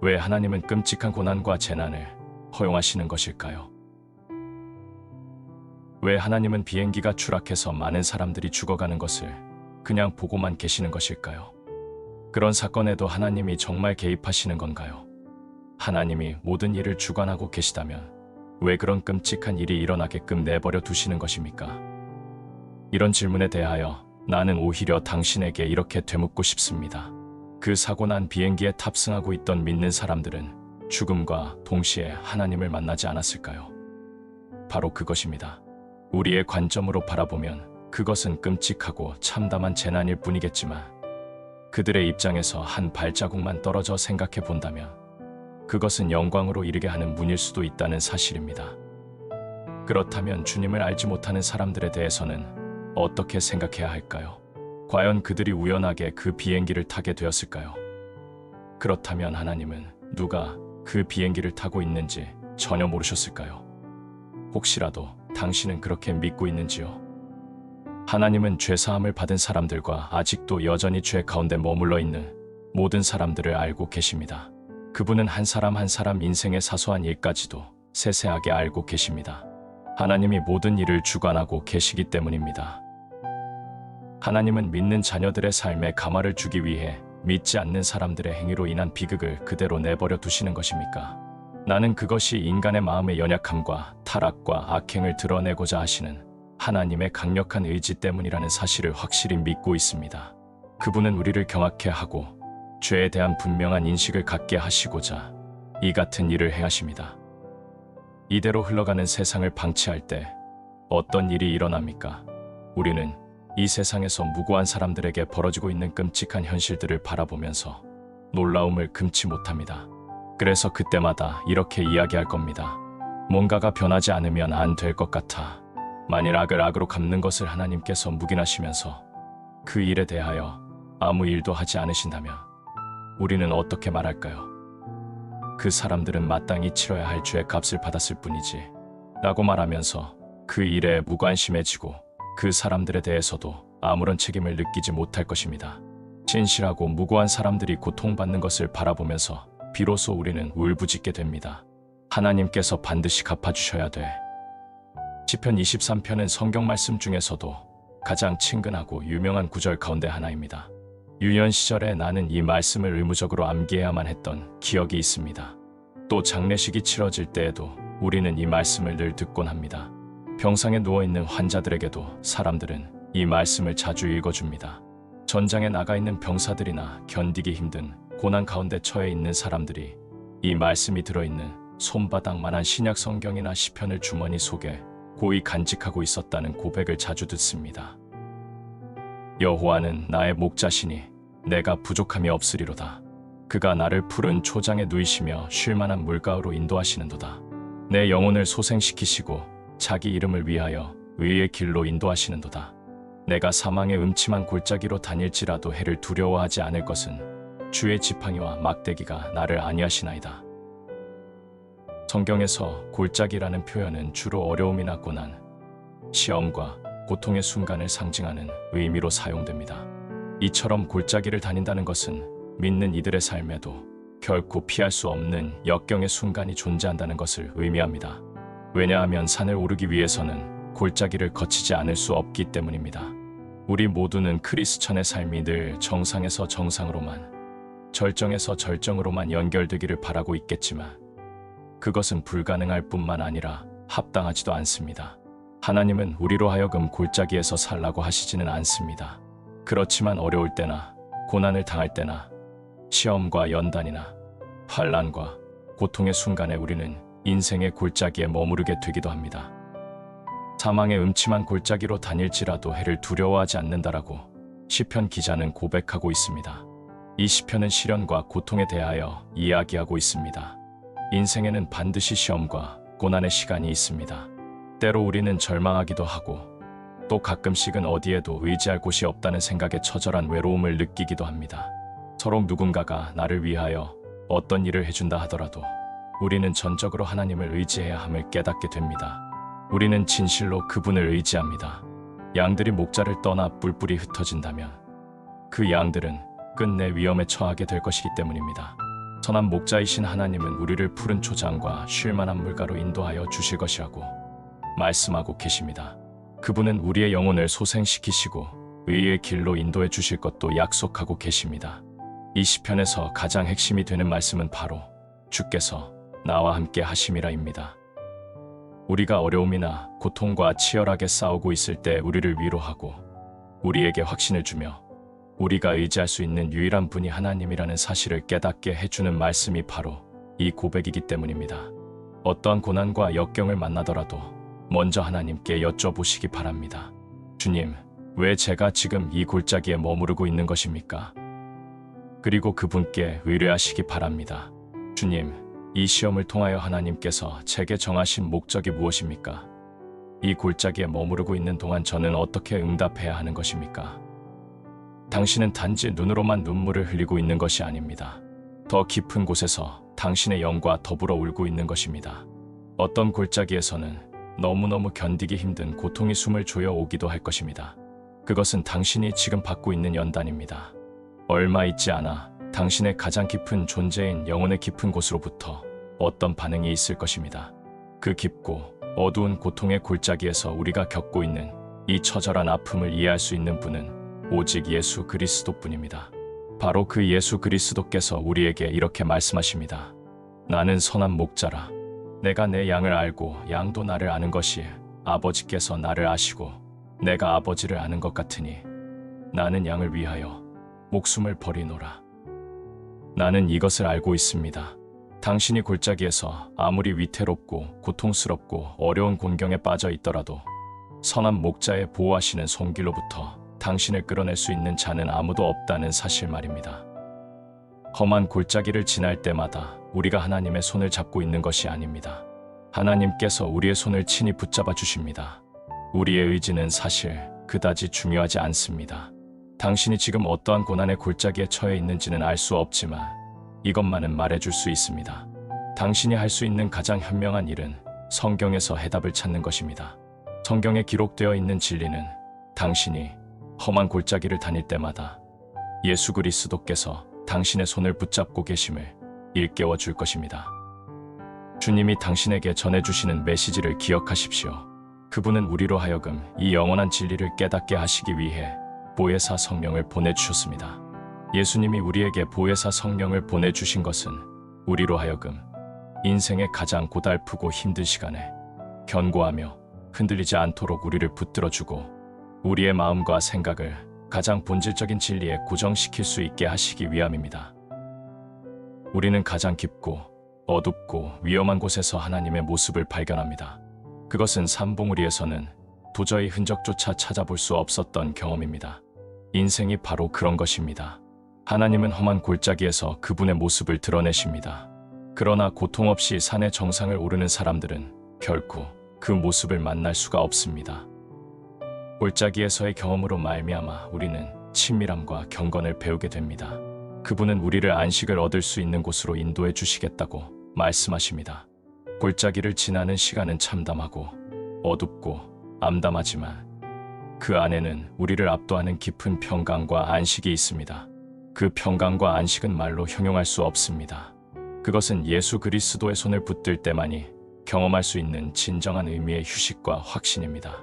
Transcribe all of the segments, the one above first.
왜 하나님은 끔찍한 고난과 재난을 허용하시는 것일까요? 왜 하나님은 비행기가 추락해서 많은 사람들이 죽어가는 것을 그냥 보고만 계시는 것일까요? 그런 사건에도 하나님이 정말 개입하시는 건가요? 하나님이 모든 일을 주관하고 계시다면 왜 그런 끔찍한 일이 일어나게끔 내버려 두시는 것입니까? 이런 질문에 대하여 나는 오히려 당신에게 이렇게 되묻고 싶습니다. 그 사고난 비행기에 탑승하고 있던 믿는 사람들은 죽음과 동시에 하나님을 만나지 않았을까요? 바로 그것입니다. 우리의 관점으로 바라보면 그것은 끔찍하고 참담한 재난일 뿐이겠지만 그들의 입장에서 한 발자국만 떨어져 생각해 본다면 그것은 영광으로 이르게 하는 문일 수도 있다는 사실입니다. 그렇다면 주님을 알지 못하는 사람들에 대해서는 어떻게 생각해야 할까요? 과연 그들이 우연하게 그 비행기를 타게 되었을까요? 그렇다면 하나님은 누가 그 비행기를 타고 있는지 전혀 모르셨을까요? 혹시라도 당신은 그렇게 믿고 있는지요? 하나님은 죄사함을 받은 사람들과 아직도 여전히 죄 가운데 머물러 있는 모든 사람들을 알고 계십니다. 그분은 한 사람 한 사람 인생의 사소한 일까지도 세세하게 알고 계십니다. 하나님이 모든 일을 주관하고 계시기 때문입니다. 하나님은 믿는 자녀들의 삶에 감화를 주기 위해 믿지 않는 사람들의 행위로 인한 비극을 그대로 내버려 두시는 것입니까? 나는 그것이 인간의 마음의 연약함과 타락과 악행을 드러내고자 하시는 하나님의 강력한 의지 때문이라는 사실을 확실히 믿고 있습니다. 그분은 우리를 경악해 하고 죄에 대한 분명한 인식을 갖게 하시고자 이 같은 일을 행하십니다. 이대로 흘러가는 세상을 방치할 때 어떤 일이 일어납니까? 우리는 이 세상에서 무고한 사람들에게 벌어지고 있는 끔찍한 현실들을 바라보면서 놀라움을 금치 못합니다. 그래서 그때마다 이렇게 이야기할 겁니다. 뭔가가 변하지 않으면 안 될 것 같아. 만일 악을 악으로 갚는 것을 하나님께서 묵인하시면서 그 일에 대하여 아무 일도 하지 않으신다면 우리는 어떻게 말할까요? 그 사람들은 마땅히 치러야 할 죄의 값을 받았을 뿐이지 라고 말하면서 그 일에 무관심해지고 그 사람들에 대해서도 아무런 책임을 느끼지 못할 것입니다. 진실하고 무고한 사람들이 고통받는 것을 바라보면서 비로소 우리는 울부짖게 됩니다. 하나님께서 반드시 갚아주셔야 돼. 시편 23편은 성경 말씀 중에서도 가장 친근하고 유명한 구절 가운데 하나입니다. 유년 시절에 나는 이 말씀을 의무적으로 암기해야만 했던 기억이 있습니다. 또 장례식이 치러질 때에도 우리는 이 말씀을 늘 듣곤 합니다. 병상에 누워있는 환자들에게도 사람들은 이 말씀을 자주 읽어줍니다. 전장에 나가 있는 병사들이나 견디기 힘든 고난 가운데 처해 있는 사람들이 이 말씀이 들어있는 손바닥만한 신약 성경이나 시편을 주머니 속에 고이 간직하고 있었다는 고백을 자주 듣습니다. 여호와는 나의 목자시니 내가 부족함이 없으리로다. 그가 나를 푸른 초장에 누이시며 쉴만한 물가로 인도하시는도다. 내 영혼을 소생시키시고 자기 이름을 위하여 의의 길로 인도하시는도다. 내가 사망의 음침한 골짜기로 다닐지라도 해를 두려워하지 않을 것은 주의 지팡이와 막대기가 나를 안위하시나이다. 성경에서 골짜기라는 표현은 주로 어려움이나 고난, 시험과 고통의 순간을 상징하는 의미로 사용됩니다. 이처럼 골짜기를 다닌다는 것은 믿는 이들의 삶에도 결코 피할 수 없는 역경의 순간이 존재한다는 것을 의미합니다. 왜냐하면 산을 오르기 위해서는 골짜기를 거치지 않을 수 없기 때문입니다. 우리 모두는 크리스천의 삶이 늘 정상에서 정상으로만, 절정에서 절정으로만 연결되기를 바라고 있겠지만 그것은 불가능할 뿐만 아니라 합당하지도 않습니다. 하나님은 우리로 하여금 골짜기에서 살라고 하시지는 않습니다. 그렇지만 어려울 때나 고난을 당할 때나 시험과 연단이나 환난과 고통의 순간에 우리는 인생의 골짜기에 머무르게 되기도 합니다. 사망의 음침한 골짜기로 다닐지라도 해를 두려워하지 않는다라고 시편 기자는 고백하고 있습니다. 이 시편은 시련과 고통에 대하여 이야기하고 있습니다. 인생에는 반드시 시험과 고난의 시간이 있습니다. 때로 우리는 절망하기도 하고 또 가끔씩은 어디에도 의지할 곳이 없다는 생각에 처절한 외로움을 느끼기도 합니다. 서로 누군가가 나를 위하여 어떤 일을 해준다 하더라도 우리는 전적으로 하나님을 의지해야 함을 깨닫게 됩니다. 우리는 진실로 그분을 의지합니다. 양들이 목자를 떠나 뿔뿔이 흩어진다면 그 양들은 끝내 위험에 처하게 될 것이기 때문입니다. 선한 목자이신 하나님은 우리를 푸른 초장과 쉴만한 물가로 인도하여 주실 것이라고 말씀하고 계십니다. 그분은 우리의 영혼을 소생시키시고 의의 길로 인도해 주실 것도 약속하고 계십니다. 이 시편에서 가장 핵심이 되는 말씀은 바로 주께서 나와 함께 하심이라입니다. 우리가 어려움이나 고통과 치열하게 싸우고 있을 때 우리를 위로하고 우리에게 확신을 주며 우리가 의지할 수 있는 유일한 분이 하나님이라는 사실을 깨닫게 해주는 말씀이 바로 이 고백이기 때문입니다. 어떠한 고난과 역경을 만나더라도 먼저 하나님께 여쭤보시기 바랍니다. 주님, 왜 제가 지금 이 골짜기에 머무르고 있는 것입니까? 그리고 그분께 의뢰하시기 바랍니다. 주님, 이 시험을 통하여 하나님께서 제게 정하신 목적이 무엇입니까? 이 골짜기에 머무르고 있는 동안 저는 어떻게 응답해야 하는 것입니까? 당신은 단지 눈으로만 눈물을 흘리고 있는 것이 아닙니다. 더 깊은 곳에서 당신의 영과 더불어 울고 있는 것입니다. 어떤 골짜기에서는 너무너무 견디기 힘든 고통이 숨을 조여오기도 할 것입니다. 그것은 당신이 지금 받고 있는 연단입니다. 얼마 있지 않아 당신의 가장 깊은 존재인 영혼의 깊은 곳으로부터 어떤 반응이 있을 것입니다. 그 깊고 어두운 고통의 골짜기에서 우리가 겪고 있는 이 처절한 아픔을 이해할 수 있는 분은 오직 예수 그리스도뿐입니다. 바로 그 예수 그리스도께서 우리에게 이렇게 말씀하십니다. 나는 선한 목자라. 내가 내 양을 알고 양도 나를 아는 것이 아버지께서 나를 아시고 내가 아버지를 아는 것 같으니 나는 양을 위하여 목숨을 버리노라. 나는 이것을 알고 있습니다. 당신이 골짜기에서 아무리 위태롭고 고통스럽고 어려운 곤경에 빠져 있더라도 선한 목자의 보호하시는 손길로부터 당신을 끌어낼 수 있는 자는 아무도 없다는 사실 말입니다. 험한 골짜기를 지날 때마다 우리가 하나님의 손을 잡고 있는 것이 아닙니다. 하나님께서 우리의 손을 친히 붙잡아 주십니다. 우리의 의지는 사실 그다지 중요하지 않습니다. 당신이 지금 어떠한 고난의 골짜기에 처해 있는지는 알 수 없지만 이것만은 말해줄 수 있습니다. 당신이 할 수 있는 가장 현명한 일은 성경에서 해답을 찾는 것입니다. 성경에 기록되어 있는 진리는 당신이 험한 골짜기를 다닐 때마다 예수 그리스도께서 당신의 손을 붙잡고 계심을 일깨워 줄 것입니다. 주님이 당신에게 전해주시는 메시지를 기억하십시오. 그분은 우리로 하여금 이 영원한 진리를 깨닫게 하시기 위해 보혜사 성령을 보내주셨습니다. 예수님이 우리에게 보혜사 성령을 보내주신 것은 우리로 하여금 인생의 가장 고달프고 힘든 시간에 견고하며 흔들리지 않도록 우리를 붙들어주고 우리의 마음과 생각을 가장 본질적인 진리에 고정시킬 수 있게 하시기 위함입니다. 우리는 가장 깊고 어둡고 위험한 곳에서 하나님의 모습을 발견합니다. 그것은 산봉우리에서는 도저히 흔적조차 찾아볼 수 없었던 경험입니다. 인생이 바로 그런 것입니다. 하나님은 험한 골짜기에서 그분의 모습을 드러내십니다. 그러나 고통 없이 산의 정상을 오르는 사람들은 결코 그 모습을 만날 수가 없습니다. 골짜기에서의 경험으로 말미암아 우리는 친밀함과 경건을 배우게 됩니다. 그분은 우리를 안식을 얻을 수 있는 곳으로 인도해 주시겠다고 말씀하십니다. 골짜기를 지나는 시간은 참담하고 어둡고 암담하지만 그 안에는 우리를 압도하는 깊은 평강과 안식이 있습니다. 그 평강과 안식은 말로 형용할 수 없습니다. 그것은 예수 그리스도의 손을 붙들 때만이 경험할 수 있는 진정한 의미의 휴식과 확신입니다.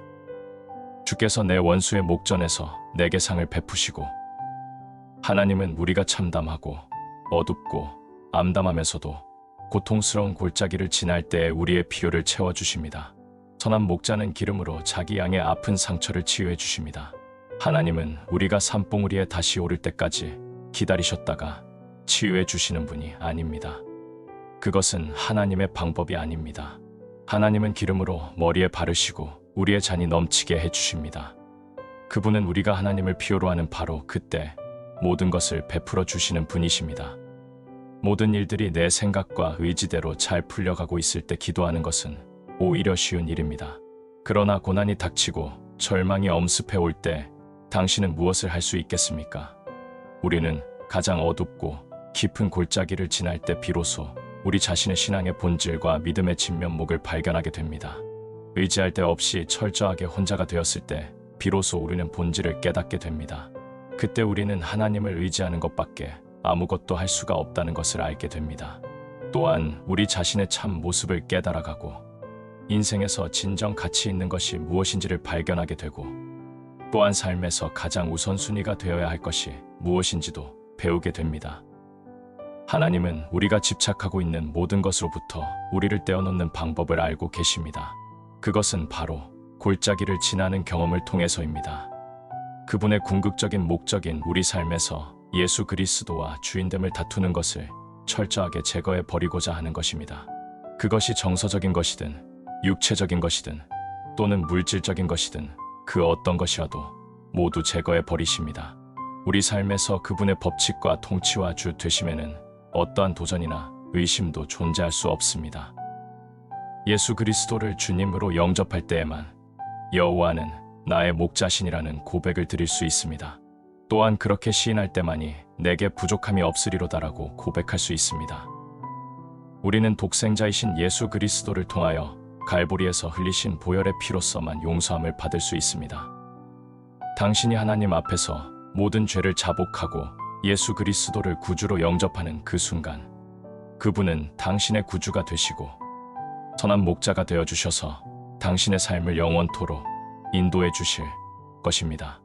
주께서 내 원수의 목전에서 내게 상을 베푸시고 하나님은 우리가 참담하고 어둡고 암담하면서도 고통스러운 골짜기를 지날 때에 우리의 필요를 채워주십니다. 선한 목자는 기름으로 자기 양의 아픈 상처를 치유해 주십니다. 하나님은 우리가 산봉우리에 다시 오를 때까지 기다리셨다가 치유해 주시는 분이 아닙니다. 그것은 하나님의 방법이 아닙니다. 하나님은 기름으로 머리에 바르시고 우리의 잔이 넘치게 해주십니다. 그분은 우리가 하나님을 필요로 하는 바로 그때 모든 것을 베풀어 주시는 분이십니다. 모든 일들이 내 생각과 의지대로 잘 풀려가고 있을 때 기도하는 것은 오히려 쉬운 일입니다. 그러나 고난이 닥치고 절망이 엄습해 올 때 당신은 무엇을 할 수 있겠습니까? 우리는 가장 어둡고 깊은 골짜기를 지날 때 비로소 우리 자신의 신앙의 본질과 믿음의 진면목을 발견하게 됩니다. 의지할 데 없이 철저하게 혼자가 되었을 때 비로소 우리는 본질을 깨닫게 됩니다. 그때 우리는 하나님을 의지하는 것밖에 아무것도 할 수가 없다는 것을 알게 됩니다. 또한 우리 자신의 참 모습을 깨달아가고 인생에서 진정 가치 있는 것이 무엇인지를 발견하게 되고 또한 삶에서 가장 우선순위가 되어야 할 것이 무엇인지도 배우게 됩니다. 하나님은 우리가 집착하고 있는 모든 것으로부터 우리를 떼어놓는 방법을 알고 계십니다. 그것은 바로 골짜기를 지나는 경험을 통해서입니다. 그분의 궁극적인 목적인 우리 삶에서 예수 그리스도와 주인됨을 다투는 것을 철저하게 제거해 버리고자 하는 것입니다. 그것이 정서적인 것이든 육체적인 것이든 또는 물질적인 것이든 그 어떤 것이라도 모두 제거해 버리십니다. 우리 삶에서 그분의 법칙과 통치와 주 되심에는 어떠한 도전이나 의심도 존재할 수 없습니다. 예수 그리스도를 주님으로 영접할 때에만 여호와는 나의 목자신이라는 고백을 드릴 수 있습니다. 또한 그렇게 시인할 때만이 내게 부족함이 없으리로다라고 고백할 수 있습니다. 우리는 독생자이신 예수 그리스도를 통하여 갈보리에서 흘리신 보혈의 피로서만 용서함을 받을 수 있습니다. 당신이 하나님 앞에서 모든 죄를 자복하고 예수 그리스도를 구주로 영접하는 그 순간 그분은 당신의 구주가 되시고 선한 목자가 되어주셔서 당신의 삶을 영원토록 인도해 주실 것입니다.